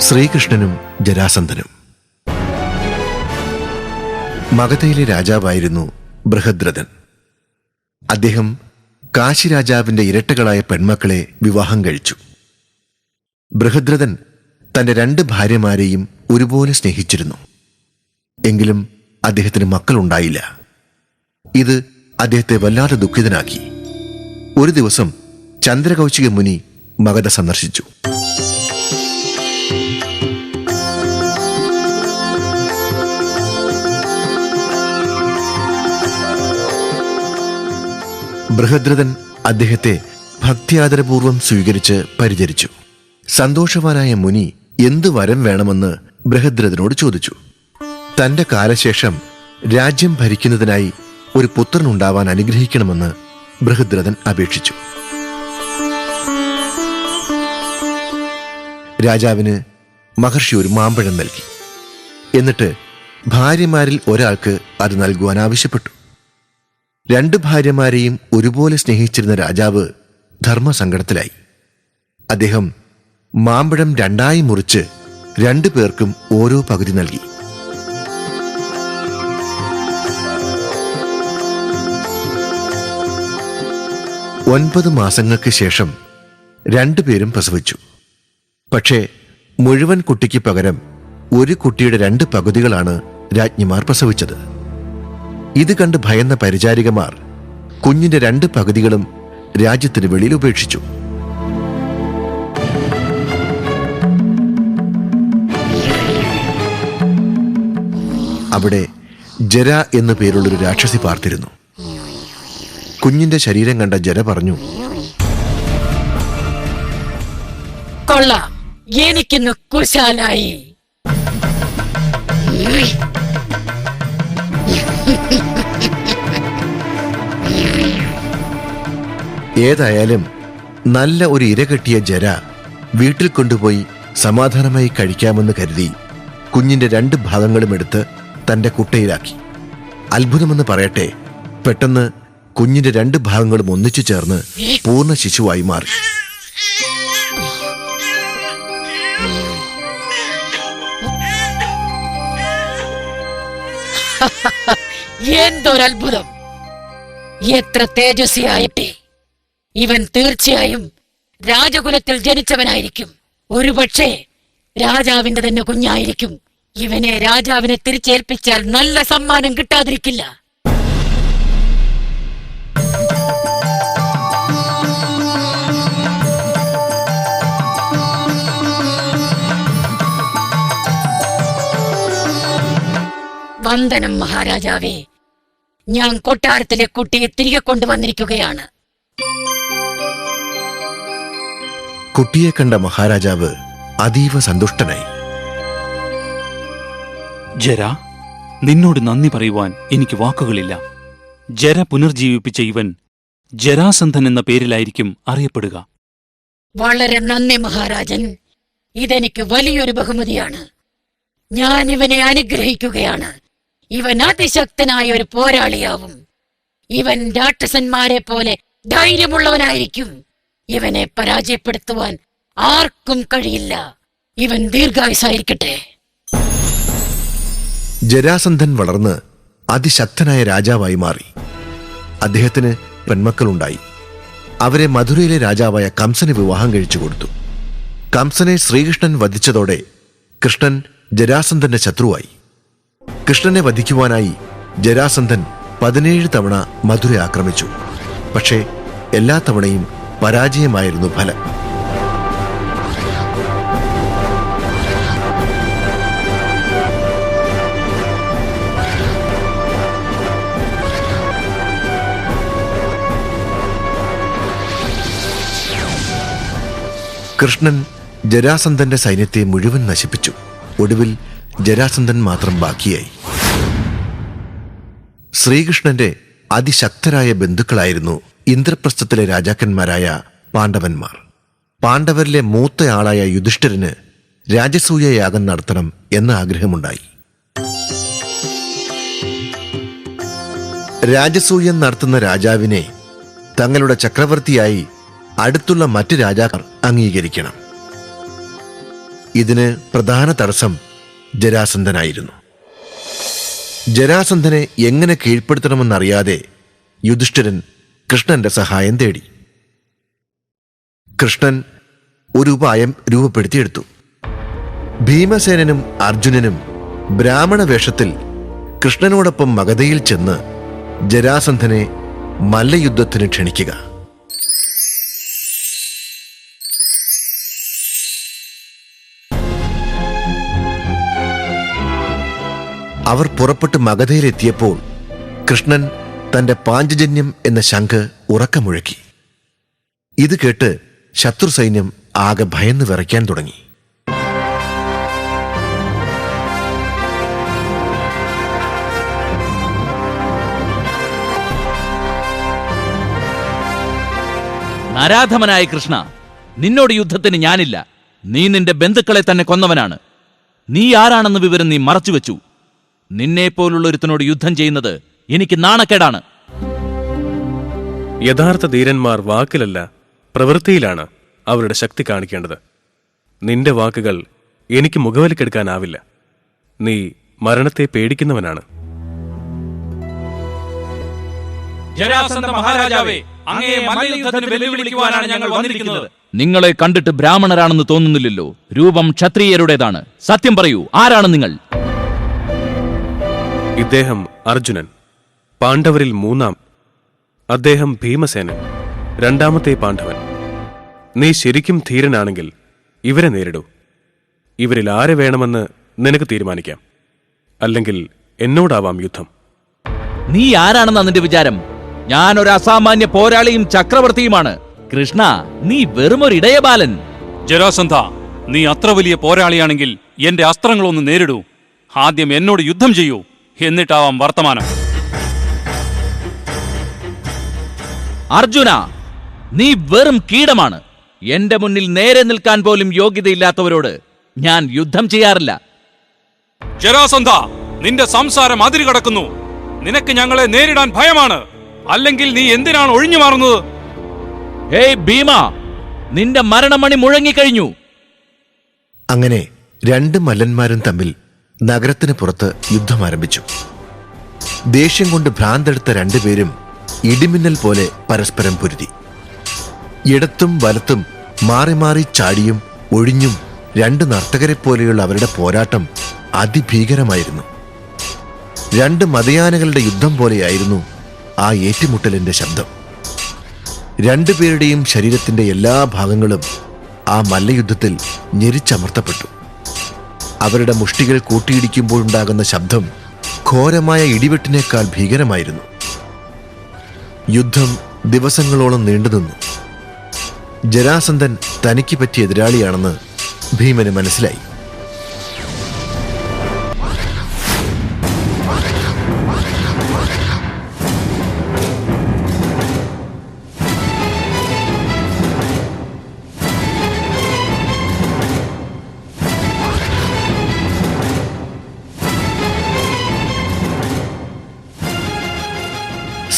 ശ്രീകൃഷ്ണനും ജരാസന്ധനും. മഗധയിലെ രാജാവായിരുന്നു ബൃഹദ്രഥൻ. അദ്ദേഹം കാശി രാജാവിന്റെ ഇരട്ടകളായ പെൺമക്കളെ വിവാഹം കഴിച്ചു. ബൃഹദ്രഥൻ തന്റെ 2 ഭാര്യമാരെയും ഒരുപോലെ സ്നേഹിച്ചിരുന്നു. എങ്കിലും അദ്ദേഹത്തിന് മക്കളുണ്ടായില്ല. ഇത് അദ്ദേഹത്തെ വല്ലാതെ ദുഃഖിതനാക്കി. ഒരു ദിവസം ചന്ദ്രകൗശിക മുനി മഗധ സന്ദർശിച്ചു. ബൃഹദ്രഥൻ അദ്ദേഹത്തെ ഭക്തിയാദരപൂർവം സ്വീകരിച്ച് പരിചരിച്ചു. സന്തോഷവാനായ മുനി എന്തു വരം വേണമെന്ന് ബൃഹദ്രഥനോട് ചോദിച്ചു. തന്റെ കാലശേഷം രാജ്യം ഭരിക്കുന്നതിനായി ഒരു പുത്രനുണ്ടാവാൻ അനുഗ്രഹിക്കണമെന്ന് ബൃഹദ്രഥൻ അപേക്ഷിച്ചു. രാജാവിന് മഹർഷി ഒരു മാമ്പഴം നൽകി. എന്നിട്ട് ഭാര്യമാരിൽ ഒരാൾക്ക് അത് നൽകുവാൻ ആവശ്യപ്പെട്ടു. 2 ഭാര്യമാരെയും ഒരുപോലെ സ്നേഹിച്ചിരുന്ന രാജാവ് ധർമ്മസങ്കടത്തിലായി. അദ്ദേഹം മാമ്പഴം 2ആയി മുറിച്ച് 2 പേർക്കും ഓരോ പകുതി നൽകി. ഒൻപത് മാസങ്ങൾക്ക് ശേഷം 2 പേരും പ്രസവിച്ചു. പക്ഷേ മുഴുവൻ കുട്ടിക്ക് പകരം ഒരു കുട്ടിയുടെ 2 പകുതികളാണ് രാജ്ഞിമാർ പ്രസവിച്ചത്. ഇത് കണ്ട് ഭയന്ന പരിചാരികമാർ കുഞ്ഞിന്റെ 2 പകുതികളും രാജ്യത്തിന് വെളിയിൽ ഉപേക്ഷിച്ചു. അവിടെ ജര എന്നു പേരുള്ളൊരു രാക്ഷസി പാർത്തിരുന്നു. കുഞ്ഞിന്റെ ശരീരം കണ്ട ജര പറഞ്ഞു, കൊള്ളാം, എനിക്കിന്ന് കുശാലായി. ഏതായാലും നല്ല ഒരു ഇര കെട്ടിയ ജര വീട്ടിൽ കൊണ്ടുപോയി സമാധാനമായി കഴിക്കാമെന്ന് കരുതി കുഞ്ഞിന്റെ 2 ഭാഗങ്ങളും എടുത്ത് തന്റെ കുട്ടയിലാക്കി. അത്ഭുതമെന്ന് പറയട്ടെ, പെട്ടെന്ന് കുഞ്ഞിന്റെ 2 ഭാഗങ്ങളും ഒന്നിച്ചു ചേർന്ന് പൂർണ്ണ ശിശുവായി മാറി. എന്തൊരത്ഭുതം! എത്ര തേജസ്വിയായിട്ടെ! ഇവൻ തീർച്ചയായും രാജകുലത്തിൽ ജനിച്ചവനായിരിക്കും. ഒരുപക്ഷെ രാജാവിന്റെ തന്നെ കുഞ്ഞായിരിക്കും. ഇവനെ രാജാവിനെ തിരിച്ചേൽപ്പിച്ചാൽ നല്ല സമ്മാനം കിട്ടാതിരിക്കില്ല. വന്ദനം മഹാരാജാവേ, ഞാൻ കൊട്ടാരത്തിലെ കുട്ടിയെ തിരികെ കൊണ്ടുവന്നിരിക്കുകയാണ്. കുട്ടിയെ കണ്ട മഹാരാജാവ് അതീവ സന്തുഷ്ടനായി. ജര, നിന്നോട് നന്ദി പറയുവാൻ എനിക്ക് വാക്കുകളില്ല. ജര പുനർജീവിപ്പിച്ച ഇവൻ ജരാസന്ധൻ എന്ന പേരിലായിരിക്കും അറിയപ്പെടുക. വളരെ നന്ദി മഹാരാജൻ. ഇതെനിക്ക് വലിയൊരു ബഹുമതിയാണ്. ഞാൻ ഇവനെ അനുഗ്രഹിക്കുകയാണ്. ഇവൻ അതിശക്തനായ ഒരു പോരാളിയാവും. ഇവൻ രാക്ഷസന്മാരെ പോലെ ധൈര്യമുള്ളവനായിരിക്കും. ഇവനെ പരാജയപ്പെടുത്തുവാൻ ആർക്കും കഴിയില്ല. ഇവൻ ദീർഘായുസായിരിക്കട്ടെ. ജരാസന്ധൻ വളർന്ന് അതിശക്തനായ രാജാവായി മാറി. അദ്ദേഹത്തിന് പെൺമക്കളുണ്ടായി. അവരെ മധുരയിലെ രാജാവായ കംസന് വിവാഹം കഴിച്ചു കൊടുത്തു. കംസനെ ശ്രീകൃഷ്ണൻ വധിച്ചതോടെ കൃഷ്ണൻ ജരാസന്ധന്റെ ശത്രുവായി. കൃഷ്ണനെ വധിക്കുവാനായി ജരാസന്ധൻ 17 തവണ മധുര ആക്രമിച്ചു. പക്ഷേ എല്ലാ തവണയും പരാജയമായിരുന്നു ഫലം. കൃഷ്ണൻ ജരാസന്ധന്റെ സൈന്യത്തെ മുഴുവൻ നശിപ്പിച്ചു. ഒടുവിൽ ജരാസന്ധൻ മാത്രം ബാക്കിയായി. ശ്രീകൃഷ്ണന്റെ അതിശക്തരായ ബന്ധുക്കളായിരുന്നു ഇന്ദ്രപ്രസ്ഥത്തിലെ രാജാക്കന്മാരായ പാണ്ഡവന്മാർ. പാണ്ഡവരിലെ മൂത്തയാളായ യുധിഷ്ഠിരന് രാജസൂയ യാഗം നടത്തണം എന്ന ആഗ്രഹമുണ്ടായി. രാജസൂയം നടത്തുന്ന രാജാവിനെ തങ്ങളുടെ ചക്രവർത്തിയായി അടുത്തുള്ള മറ്റ് രാജാക്കാർ അംഗീകരിക്കണം. ഇതിന് പ്രധാന തടസ്സം ജരാസന്ധനായിരുന്നു. ജരാസന്ധനെ എങ്ങനെ കീഴ്പ്പെടുത്തണമെന്നറിയാതെ യുധിഷ്ഠിരൻ കൃഷ്ണന്റെ സഹായം തേടി. കൃഷ്ണൻ ഒരു ഉപായം രൂപപ്പെടുത്തിയെടുത്തു. ഭീമസേനനും അർജുനനും ബ്രാഹ്മണ വേഷത്തിൽ കൃഷ്ണനോടൊപ്പം മഗധയിൽ ചെന്ന് ജരാസന്ധനെ മല്ലയുദ്ധത്തിന് ക്ഷണിക്കുക. അവർ പുറപ്പെട്ട് മഗധയിലെത്തിയപ്പോൾ കൃഷ്ണൻ തന്റെ പാഞ്ചജന്യം എന്ന ശംഖ് ഉറക്കമുഴക്കി. ഇത് കേട്ട് ശത്രു സൈന്യം ആകെ ഭയന്ന് വിറയ്ക്കാൻ തുടങ്ങി. നരാധമനായ കൃഷ്ണ, നിന്നോട് യുദ്ധത്തിന് ഞാനില്ല. നീ നിന്റെ ബന്ധുക്കളെ തന്നെ കൊന്നവനാണ്. നീ ആരാണെന്ന വിവരം നീ മറച്ചുവെച്ചു. നിന്നെപ്പോലുള്ളൊരുത്തനോട് യുദ്ധം ചെയ്യുന്നത് എനിക്ക് നാണക്കേടാണ്. യഥാർത്ഥ ധീരന്മാർ വാക്കിലല്ല, പ്രവൃത്തിയിലാണ് അവരുടെ ശക്തി കാണിക്കേണ്ടത്. നിന്റെ വാക്കുകൾ എനിക്ക് മുഖവിലക്കെടുക്കാനാവില്ല. നീ മരണത്തെ പേടിക്കുന്നവനാണ്. ജരാസന്ധ മഹാരാജാവേ, അങ്ങയെ മല്ലയുദ്ധത്തിന് വെല്ലുവിളിക്കുവാനാണ് ഞങ്ങൾ വന്നിരിക്കുന്നത്. നിങ്ങളെ കണ്ടിട്ട് ബ്രാഹ്മണരാണെന്ന് തോന്നുന്നില്ലല്ലോ. രൂപം ക്ഷത്രിയരുടേതാണ്. സത്യം പറയൂ, ആരാണ് നിങ്ങൾ? ഇദ്ദേഹം അർജുനൻ, പാണ്ഡവരിൽ മൂന്നാം. അദ്ദേഹം ഭീമസേനൻ, രണ്ടാമത്തെ പാണ്ഡവൻ. നീ ശരിക്കും ധീരനാണെങ്കിൽ ഇവരെ നേരിടൂ. ഇവരിൽ ആരെ വേണമെന്ന് നിനക്ക് തീരുമാനിക്കാം. അല്ലെങ്കിൽ എന്നോടാവാം യുദ്ധം. നീ ആരാണെന്നാ നിന്റെ വിചാരം? ഞാനൊരു അസാമാന്യ പോരാളിയും ചക്രവർത്തിയുമാണ്. കൃഷ്ണ, നീ വെറുമൊരു ഇടയബാലൻ. ജരാസന്ധ, നീ അത്ര വലിയ പോരാളിയാണെങ്കിൽ എന്റെ അസ്ത്രങ്ങളൊന്ന് നേരിടൂ. ആദ്യം എന്നോട് യുദ്ധം ചെയ്യൂ, എന്നിട്ടാവാം വർത്തമാനം. അർജുന, നീ വെറും കീടമാണ്. എന്റെ മുന്നിൽ നേരെ നിൽക്കാൻ പോലും യോഗ്യതയില്ലാത്തവരോട് ഞാൻ യുദ്ധം ചെയ്യാറില്ല. ജരാസന്ധ, നിന്റെ സംസാരം അതിര് കടക്കുന്നു. നിനക്ക് ഞങ്ങളെ നേരിടാൻ ഭയമാണ്. അല്ലെങ്കിൽ നീ എന്തിനാണ് ഒഴിഞ്ഞു മാറുന്നത്? ഹേയ് ഭീമ, നിന്റെ മരണമണി മുഴങ്ങിക്കഴിഞ്ഞു. അങ്ങനെ രണ്ട് മല്ലന്മാരും തമ്മിൽ നഗരത്തിന് പുറത്ത് യുദ്ധം ആരംഭിച്ചു. ദേഷ്യം കൊണ്ട് ഭ്രാന്തെടുത്ത രണ്ടുപേരും ഇടിമിന്നൽ പോലെ പരസ്പരം പൊരുതി. ഇടത്തും വലത്തും മാറി മാറി ചാടിയും ഒഴിഞ്ഞും രണ്ട് നർത്തകരെ പോലെയുള്ള അവരുടെ പോരാട്ടം അതിഭീകരമായിരുന്നു. രണ്ട് മതയാനകളുടെ യുദ്ധം പോലെയായിരുന്നു ആ ഏറ്റുമുട്ടലിന്റെ ശബ്ദം. രണ്ടുപേരുടെയും ശരീരത്തിന്റെ എല്ലാ ഭാഗങ്ങളും ആ മല്ലയുദ്ധത്തിൽ ഞെരിച്ചമർത്തപ്പെട്ടു. അവരുടെ മുഷ്ടികൾ കൂട്ടിയിടിക്കുമ്പോഴുണ്ടാകുന്ന ശബ്ദം ഘോരമായ ഇടിവെട്ടിനേക്കാൾ ഭീകരമായിരുന്നു. യുദ്ധം ദിവസങ്ങളോളം നീണ്ടുനിന്നു. ജരാസന്ധൻ തനിക്ക് പറ്റിയ എതിരാളിയാണെന്ന് ഭീമന് മനസ്സിലായി.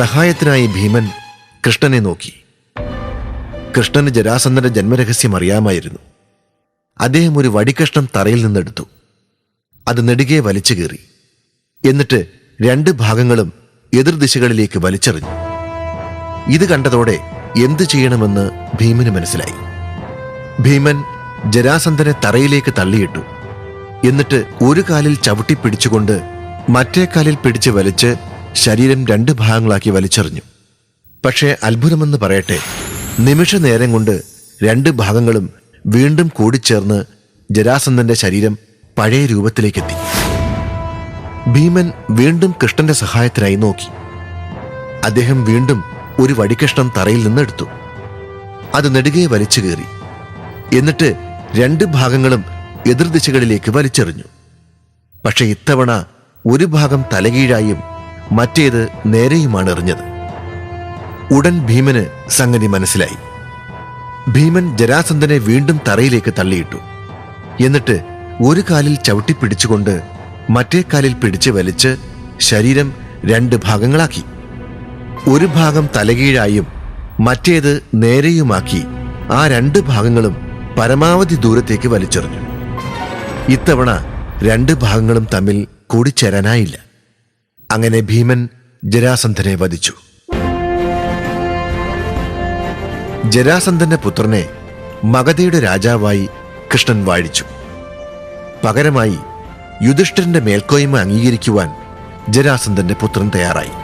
സഹായത്തിനായി ഭീമൻ കൃഷ്ണനെ നോക്കി. കൃഷ്ണന് ജരാസന്ധന്റെ ജന്മരഹസ്യം അറിയാമായിരുന്നു. അദ്ദേഹം ഒരു വടിക്കഷ്ണം തറയിൽ നിന്നെടുത്തു. അത് നെടുകെ വലിച്ചു കീറി. എന്നിട്ട് രണ്ട് ഭാഗങ്ങളും എതിർദിശകളിലേക്ക് വലിച്ചെറിഞ്ഞു. ഇത് കണ്ടതോടെ എന്തു ചെയ്യണമെന്ന് ഭീമന് മനസ്സിലായി. ഭീമൻ ജരാസന്ധനെ തറയിലേക്ക് തള്ളിയിട്ടു. എന്നിട്ട് ഒരു കാലിൽ ചവിട്ടി പിടിച്ചുകൊണ്ട് മറ്റേ കാലിൽ പിടിച്ച് വലിച്ച് ശരീരം രണ്ട് ഭാഗങ്ങളാക്കി വലിച്ചെറിഞ്ഞു. പക്ഷേ അത്ഭുതമെന്ന് പറയട്ടെ, നിമിഷ നേരം കൊണ്ട് രണ്ട് ഭാഗങ്ങളും വീണ്ടും കൂടിച്ചേർന്ന് ജരാസന്ധന്റെ ശരീരം പഴയ രൂപത്തിലേക്കെത്തി. ഭീമൻ വീണ്ടും കൃഷ്ണന്റെ സഹായത്തിനായി നോക്കി. അദ്ദേഹം വീണ്ടും ഒരു വടിക്കഷ്ണം തറയിൽ നിന്നെടുത്തു. അത് നെടുകെ വലിച്ചു കീറി. എന്നിട്ട് രണ്ട് ഭാഗങ്ങളും എതിർദിശകളിലേക്ക് വലിച്ചെറിഞ്ഞു. പക്ഷെ ഇത്തവണ ഒരു ഭാഗം തലകീഴായും മറ്റേത് നേരെയുമാണ് എറിഞ്ഞത്. ഉടൻ ഭീമന് സംഗതി മനസ്സിലായി. ഭീമൻ ജരാസന്ധനെ വീണ്ടും തറയിലേക്ക് തള്ളിയിട്ടു. എന്നിട്ട് ഒരു കാലിൽ ചവിട്ടിപ്പിടിച്ചുകൊണ്ട് മറ്റേ കാലിൽ പിടിച്ച് വലിച്ച് ശരീരം രണ്ട് ഭാഗങ്ങളാക്കി. ഒരു ഭാഗം തലകീഴായും മറ്റേത് നേരെയുമാക്കി ആ 2 ഭാഗങ്ങളും പരമാവധി ദൂരത്തേക്ക് വലിച്ചെറിഞ്ഞു. ഇത്തവണ 2 ഭാഗങ്ങളും തമ്മിൽ കൂടിച്ചേരാനായില്ല. അങ്ങനെ ഭീമൻ ജരാസന്ധനെ വധിച്ചു. ജരാസന്ധന്റെ പുത്രനെ മഗധയുടെ രാജാവായി കൃഷ്ണൻ വാഴിച്ചു. പകരമായി യുധിഷ്ഠിരന്റെ മേൽക്കോയ്മ അംഗീകരിക്കുവാൻ ജരാസന്ധന്റെ പുത്രൻ തയ്യാറായി.